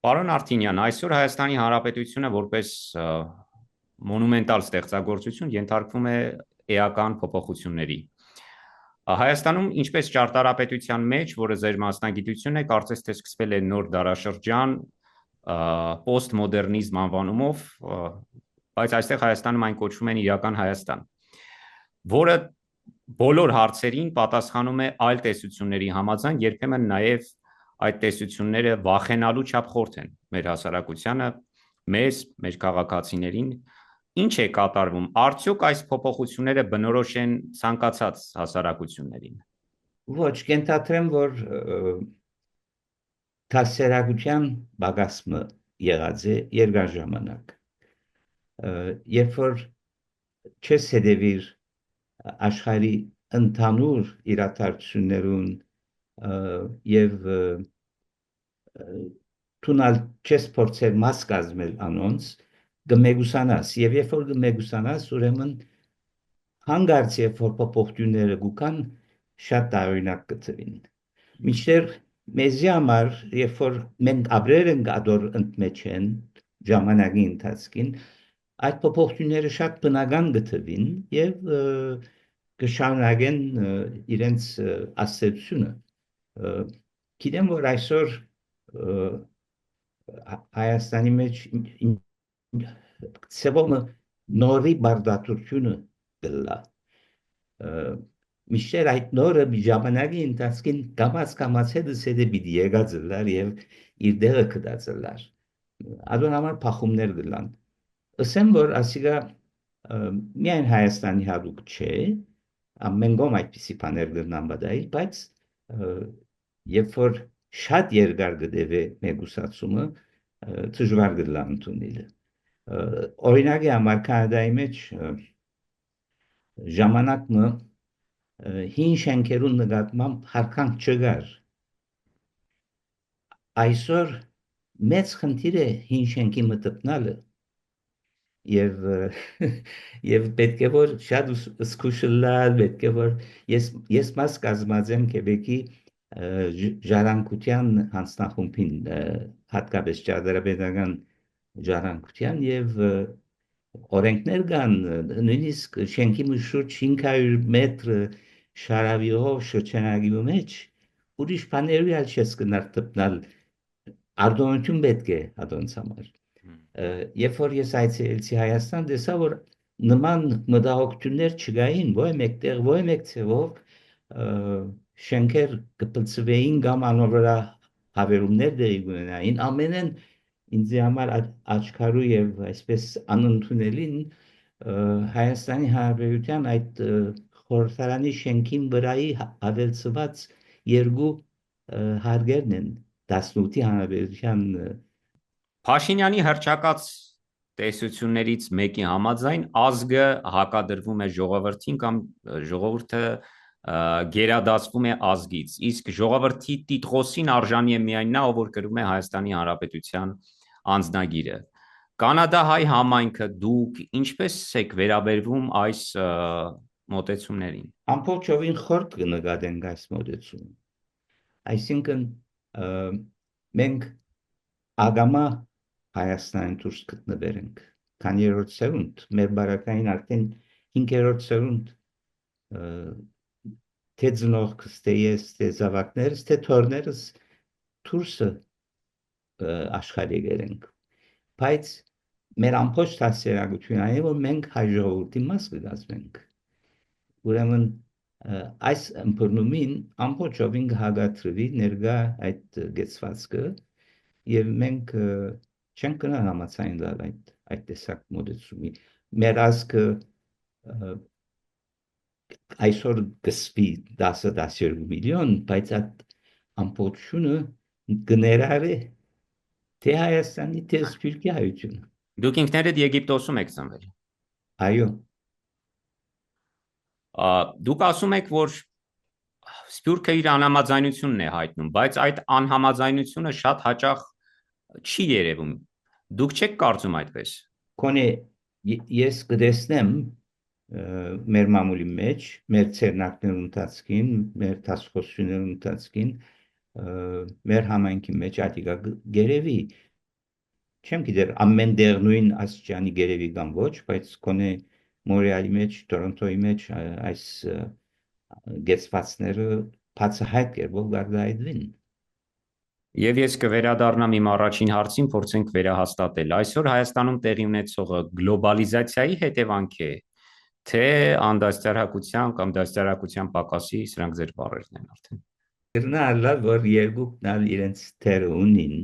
Պարոն Արտինյան, այսօր Հայաստանի Հանրապետությունը որպես մոնումենտալ ստեղծագործություն ենթարկվում է էական փոփոխությունների։ Հայաստանում, ինչպես ճարտարապետության մեջ, որը ձեր մասնագիտությունն է, կարծես թե սկսվել է նոր դարաշրջան պոստմոդեռնիզմ անվանումով, բայց այստեղ Հայաստանում այն կոչվում են իրական Հայաստան, որը բոլոր հարցերին պատասխանում է այլ տեսությունների համաձայն, երբեմն նաև այդ տեսությունները վախենալու չափ խորթ են մեր հասարակությանը, մեզ, մեր քաղաքացիներին, ինչ է կատարվում, արդյոք այս փոփոխությունները բնորոշ են ցանկացած հասարակություններին։ Ոչ, կենթադրեմ, որ հասարակության բագասմը եղած է երկար ժամանակ։ Երբ որ չես հետևիր աշխարհի ընդհանուր իրադարձություններուն եւ թունալ չես փորձել մաս կազմել անոնց, կմեգուսանաս եւ երբ որ կմեգուսանաս, ուրեմն հանգարց երբ որ փոփոխությունները գուքան շատ տարօրինակ կթվին։ Մինչդեռ մեզի համար, երբ որ մենք ապրել ենք ադոր ընդմեջ են ժամանակի ընթացքին, այդ փոփոխությունները շատ բնական գտվին եւ կշարունակեն իրենց աստեցությունը։ Գիտեմ, որ այսօր Հայաստանի մեջ ծավալը նորի բարդացությունը դլա։ Միշտ այդ նորը ժամանակի ընթացքին կամաց հետը պիտի եկածլար եւ իր դերը կդածլար։ Adon համար փախումներ գլան։ Ասեմ, որ ասիգա միայն Հայաստանի հատուկ չէ, ամենգոմ այդպիսի բաներ գտնան բադայ, բայց երբ որ շատ երկար գտեվե մեգուսացումը դժվար գլան ընդունելը։ Օրինակի համար Կանադայի մեջ ժամանակը հին շենքերուն նկատմամբ հարկանք չկար։ Այսօր մեծ խնդիր է հին շենքի մտտնալը եւ պետք է որ շատ զգուշլալ, պետք է որ ես մաս կազմած եմ Քեբեկի ժառանգության հանձնախումբին, հատկապես ճարտարապետական ժառանգության եւ օրենքներ կան, նույնիսկ շենքի շուրջ 500 մետր շարավիով շրջանագի մեջ ուրիշ բաներու ալ չես կնար տպնալ արտոնություն պետք է ադոնց համար երբ որ ես այցելեցի Հայաստան տեսա որ նման մտահոգություններ չկային ոչ մեկտեղ ոչ մեկ ցեվով շենքեր կպլցվեին կամ անորորա հավերումներ դերի ունենային ամենեն ինձ համար աչքարու եւ այսպես անընդունելին Հայաստանի Հանրապետության այդ խորհրդարանի շենքին վրայի ավելցված երկու հարգերն են 18-ի Հանրապետության Փաշինյանի հռչակած տեսություններից մեկի համաձայն ազգը հակադրվում է ժողովրդին կամ ժողովուրդը գերադասվում է ազգից, իսկ ժողովրդի տիտղոսին արժանի է միայն նա, ով որ կրում է Հայաստանի Հանրապետության անձնագիրը։ Կանադահայ համայնքը դուք ինչպես եք վերաբերվում այս մոտեցումներին։ Ամբողջովին խորտ կնկատենք այս մոտեցումը։ Այսինքն մենք ագամա Հայաստանին դուրս գտնվել ենք քանիերորդ սերունդ մեր բարակային արդեն 5-րդ սերունդ թե ծնողքս թե ես թե զավակներս թե թորներս դուրսը աշխարհի գերենք բայց մեր ամբողջ հասարակությունը այն որ մենք հայ ժողովրդի մաս կդասվենք ուրեմն այս ըմբռնումին ամբողջովին հագատրվի ներկա այդ գեցվածքը եւ մենք չենք գնա համացային դալ այդ տեսակ մոդեցումի մեր ազգը այսօր գսվի 10-12 միլիոն բայց այդ ամբողջությունը գներարե թե Հայաստանի թե Սփյուռքի հայությունը Դուք ինքներդ Եգիպտոսում եք ծնվել։ Այո Դուք ասում եք, որ Սփյուռքը իր անհամաձայնությունն է հայտնում, բայց այդ անհամաձայնությունը շատ հաճախ չի երևում։ Դուք չեք կարծում այդպես։ Կոնե ես կտեսնեմ մեր մամուլի մեջ, մեր ցերնակներուն ընթացքին, մեր դասխոսություններուն ընթացքին, մեր համայնքի մեջ ադիգա գերեվի, չեմ գիտեր ամեն դեր նույն աստիճանի գերեվի կամ ոչ, բայց կոնե Մոնրեալի մեջ, Տորոնտոյի մեջ այս գեցվածները բացահայտ կերպով գարդայդվին։ Եվ ես կվերադառնամ իմ առաջին հարցին, փորձենք վերահաստատել։ Այսօր Հայաստանում տեղի ունեցողը գլոբալիզացիայի հետևանք է, թե անդաստիարակության կամ դաստիարակության պակասի, սրանք ձեր բառերն են արդեն։ Գրնալը, որ երկուքն ալ իրենց թերը ունին,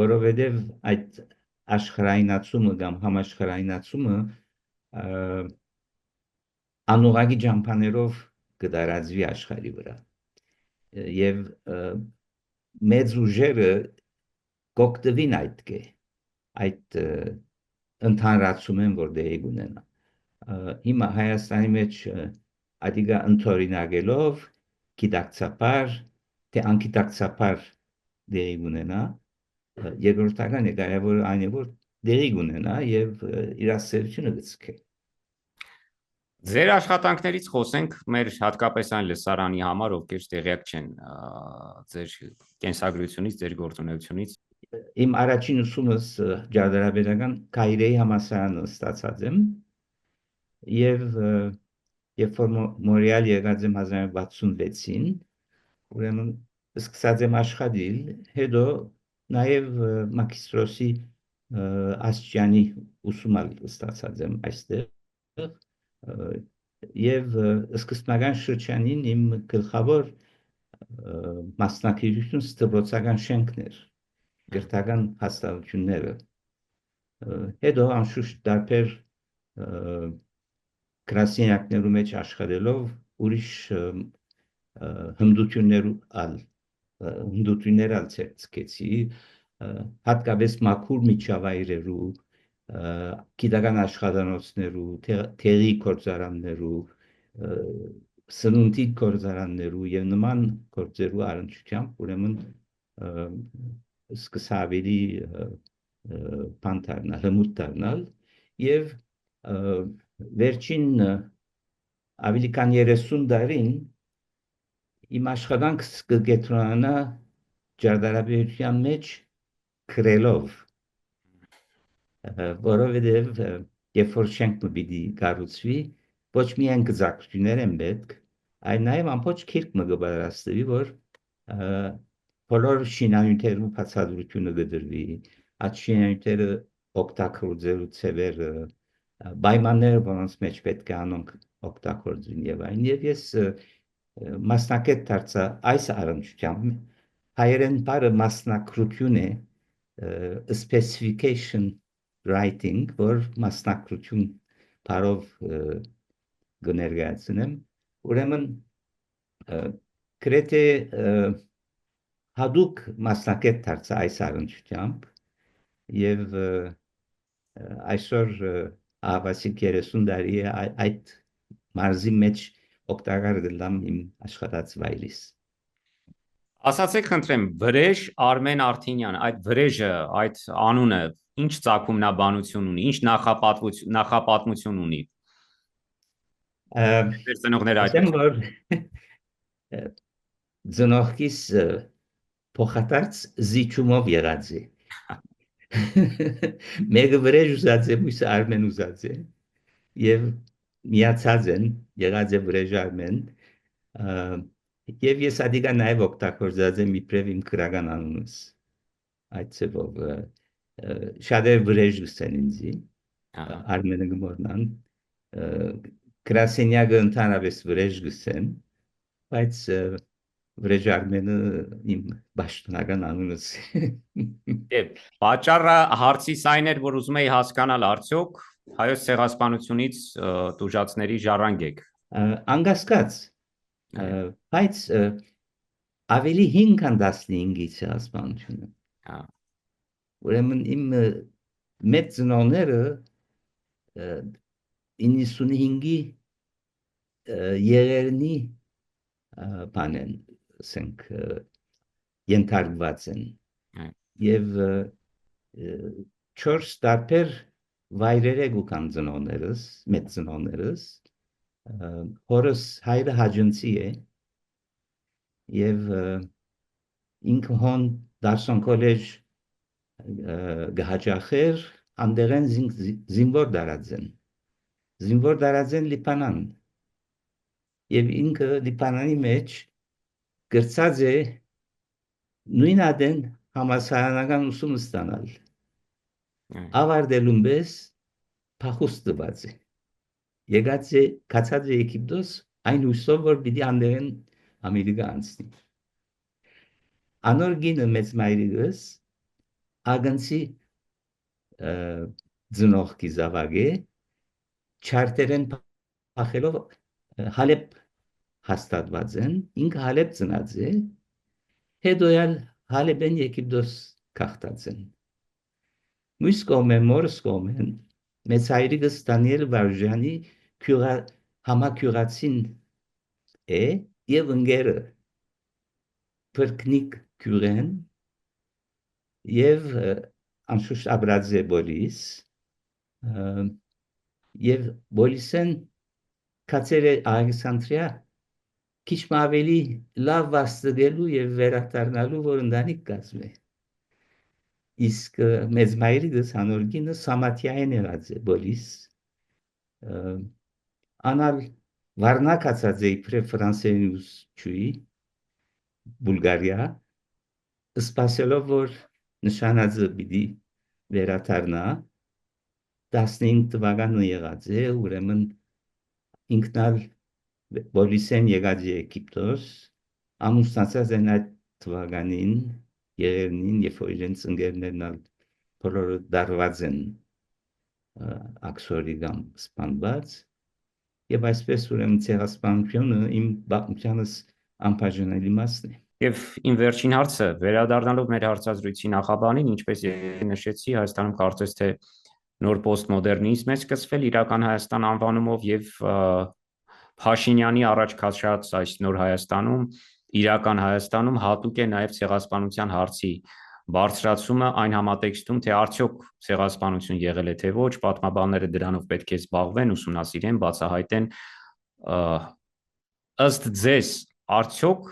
որովհետև այդ աշխարհայնացումը կամ համաշխարհայնացումը անուղագի ջամփաներով կդարածվի աշխարհի վրա եւ մեծ ուժերը կօգտվին այդ ընդհանրացումեն որ դեպի ունենա հիմա Հայաստանի մեջ ադիգա ընթորինագելով գիտակցաբար թե անկիտակցաբար դեպի ունենա երկրորդական է կարևոր այն է որ դեպի ունենա եւ իր ասելությունը գցկե Ձեր աշխատանքներից խոսենք մեր հատկապես այն լսարանի համար, ովքեր տեղյակ չեն ձեր կենսագրությունից, ձեր գործունեությունից։ Իմ առաջին ուսումս ջրդարաբերական Կայրեի համալսարանը ստացած եմ եւ երբ որ Մոնրեալ եկած եմ 1966-ին, ուրեմն սկսած եմ աշխատել, հետո նաեւ մագիստրոսի աստիճանի ուսում ստացած եմ այստեղ եւ սկզբնական շրջանին իմ գլխավոր մասնակցություն ստվրոցական շենքներ գրթական հաստատությունները հետո անշուշտ դարբեր գրասենյակներու մեջ աշխատելով ուրիշ հմդություններ ալ ցեցկեցի հատկապես մաքուր միջավայրերու գիտական աշխատանոցներու թերի կորցարաններու սնունդի կորցարաններու եւ նման կորցերու առնչությամբ ուրեմն սկսավելի բանտարնալ հմուտ դառնալ եւ վերջին ավելի քան 30 տարին իմ աշխատանքս կգետրոնանա ջրդարաբերության մեջ քրելով որովհետև երբ որ շենքը պիտի կառուցվի ոչ միայն գծակցություններ են պետք այլ նաև ամբողջ քիրք մը կպատրաստվի որ բոլոր շինանյութերու բացատրությունը կդրվի այդ շինանյութերը օգտագործելու ծևերը պայմանները որոնց մեջ պետք է անոնք օգտագործվին եւ այն եւ ես մասնակետ դարձա այս առնչությամբ հայերեն բառը մասնակցություն է specification writing, որ մասնակցություն բարով գներգացնեմ, ուրեմն գրեթե հadoop մասնակետ դարձա այս առնչությամբ եւ այսօր ավասիկ 30 տարի այդ մարզի մեջ օգտակար գլամ իմ աշխատած վայրից Ասացեք խնդրեմ, Վրեժ Արմեն Արթինյան, այդ Վրեժը, այդ անունը ինչ ծագումնաբանություն ունի, ինչ նախապատմություն ունի։ Ձեր ծնողները Ասեմ որ ծնողքիս փոխադարձ զիջումով եղած է Մեկը Վրեժ ուզած է, մյուսը Արմեն ուզած է եւ միացած են եղած է Վրեժ Արմեն Եվ ես ադիգա նաև օգտագործած եմ իբրև իմ քրական անունս այդ ծևով շատեր վրեժ գսեն ինձի Արմենը գմորնան գրասենյակը ընդհանրապես վրեժ գսեն բայց վրեժ Արմենը իմ պաշտոնական անունս Եվ պատճառը հարցիս այն էր որ ուզում էի հասկանալ արդյոք հայոց ցեղասպանությունից տուժածների ժառանգ եք անկասկած բայց ավելի 5-15-ից ասպանությունը ուրեմն իմ մեծ ծնողները 95-ի երերնի բանեն ասենք ենթարկված են եւ 4 տարբեր վայրեր եկան ծնողներս մեծ ծնողներս հորս հայրը հաջնցի է եւ ինքը հոն դարսոն կոլեջ գահաճախեր անդերեն զինվոր դարածեն։ Զինվոր դարածեն Լիբանան եւ ինքը Լիբանանի մեջ գրծած է նույն ադեն համասարանական ուսում ստանալ։ Ավարտելուն պես փախուստ տված է։ Եկած է կացած է Եգիպտոս այն հույսով որ պիտի անդերեն Ամերիկա անցնի։ Անոր գինը մեծ մայրիկս ագնցի ծնողքի զավակ է չարտերեն փախելով Հալեբ հաստատված են, ինքը Հալեբ ծնած է, հետոյալ Հալեբեն Եգիպտոս քաղտած են։ Մյուս կողմեն, մորս կողմեն, մեծ հայրիկս Դանիել Վարժյանի համակյուրացին է և ընկերը Փրկնիկ Քյուրեն և անշուշտ ապրած է Բոլիս և Բոլիսեն կացեր է Ալեքսանդրիա քիչ ավելի լավ վաստակելու և վերադառնալու որ ընտանիք կազմի։ Իսկ մեծ մայրիկս հանոր գինը Սամաթիային եղած է Բոլիս անալ վառնակացած է իբրև ֆրանսերենուս չուի Բուլգարիա սպասելով որ նշանածը պիտի վերադառնա 15 թվականն եղած է ուրեմն ինքնալ Բոլիսեն եկած է Եգիպտոս ամուսնացած են այդ թվականին երերնին երբ որ իրենց ընկերներն բոլորը դարված են աքսորի կամ սպանված եւ այսպես ուրեմն ցեղասպանությունը իմ պատմությանս անբաժանելի մասն է։ Եվ իմ վերջին հարցը վերադառնալով մեր հարցազրույցի նախաբանին, ինչպես նշեցի, Հայաստանում կարծես թե նոր պոստմոդեռնիզմ է սկսվել իրական Հայաստան անվանումով եւ Փաշինյանի առաջ քաշած այս նոր Հայաստանում, իրական Հայաստանում հատուկ է նաեւ ցեղասպանության հարցի բարձրացումը այն համատեքստում, թե արդյոք ցեղասպանություն եղել է թե ոչ, պատմաբանները դրանով պետք է զբաղվեն, ուսումնասիրեն, բացահայտեն։ Ըստ ձեզ, արդյոք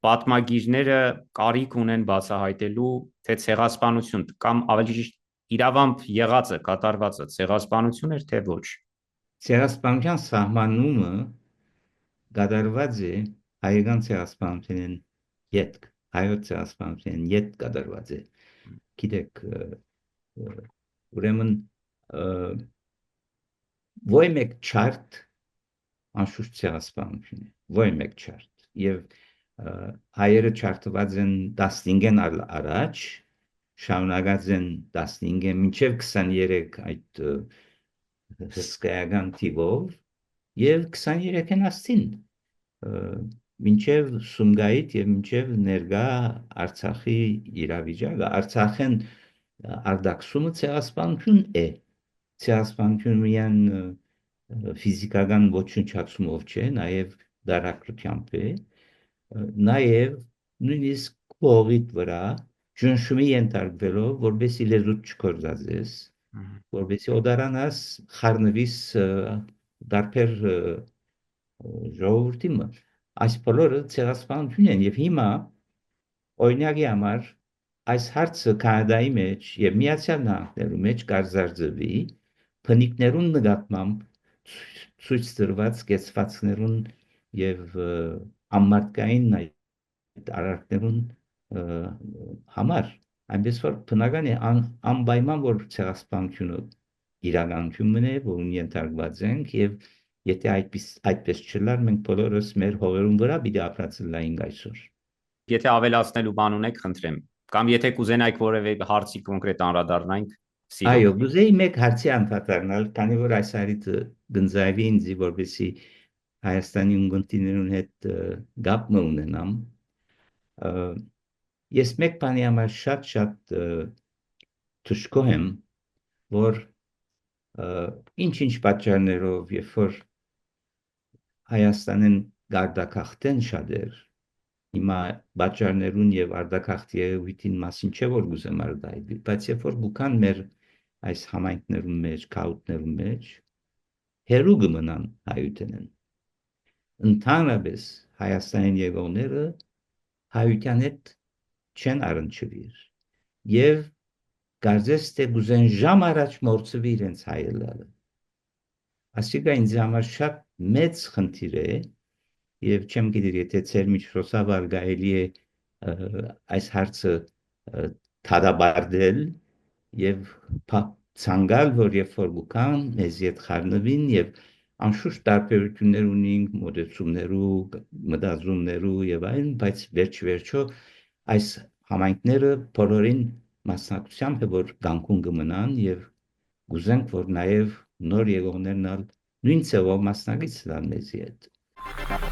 պատմագիրները կարիք ունեն բացահայտելու, թե ցեղասպանություն կամ ավելի ճիշտ իրավամբ եղածը, կատարվածը ցեղասպանություն էր, թե ոչ։ Ցեղասպանության սահմանումը կատարված է հայկական ցեղասպանության յետք, հայոց ցեղասպանության յետք կատարված է։ Գիտեք, ուրեմն ոչ մեկ չարտ անշուշտ ցեղասպանություն է, ոչ մեկ չարտ։ Եվ հայերը չարտված են 15-ն առաջ, շարունակած են 15-ը մինչև 23 այդ հսկայական թիվով եւ 23-ն աստին մինչև Սումգայիթ եւ մինչև ներկա Արցախի իրավիճակը Արցախեն արդակսումը ցեղասպանություն է։ Ցեղասպանություն միայն ֆիզիկական ոչնչացումով չէ, նաեւ դարակրությամբ է, նաեւ նույնիսկ կողիդ վրա ճնշումի ենթարկվելով, որբեսի լեզուդ չկործածես, որբեսի օդարանաս խառնվիս դարբեր ժողովրդի մը։ Այս բոլորը ցեղասպանություն են եւ հիմա օրինակի համար այս հարցը Կանադայի մեջ եւ Միացյալ Նահանգներու մեջ կարձարձվի փնիկներուն նկատմամբ ցույց տրված կեցվածքներուն եւ ամարտկային այդ արարքներուն համար այնպես որ բնական է անպայման որ ցեղասպանությունը իրականություն մնե որուն ենթարկված ենք եւ եթե այդպես չլար մենք բոլորս մեր հողերուն վրա պիտի ապրածլայինք այսօր։ Եթե ավելացնելու բան ունեք, խնդրեմ, կամ եթե կուզենայիք որևէ հարցի կոնկրետ անդրադառնանք, Այո, սիրով։ գուզեի մեկ հարցի անդրադառնալ, քանի որ այս հարցը գնձավի ինձ որպեսի Հայաստանի ունգընտիներուն հետ գապ ունենամ։ Ես մեկ բանի համար շատ թշկո եմ, որ ինչ-ինչ պատճառներով, երբ որ Հայաստանեն գարդակախտեն շատեր, հիմա պատճառներուն եւ արտակախտ երևույթին մասին չէ որ գուզեմ արտահայտել, բայց երբ որ գուքան մեր այս համայնքներուն մեջ, քաուտներուն մեջ, հերու կմնան հայութենեն։ Ընդհանրապես Հայաստանին եկողները հայության հետ չեն առնչվիր։ Եվ կարծես թե գուզեն ժամ առաջ մորցվի իրենց հայելարը։ Ասիկա ինձ համար շատ մեծ խնդիր է եւ չեմ գիտեր եթե ծեր միջոցով արգայելի է այս հարցը թադաբարդել եւ ցանկալ որ երբ որ գուքան մեզ իդ խառնվին եւ անշուշտ տարբերություններ ունենք մոդեցումներու մտածումներու եւ այլն բայց վերջ-վերջո այս համայնքները բոլորին մասնակցությամբ որ գանկուն կմնան եւ գուզենք որ նաեւ նոր եղողներն նույն ծավալ մասնակից լինեն մեզի հետ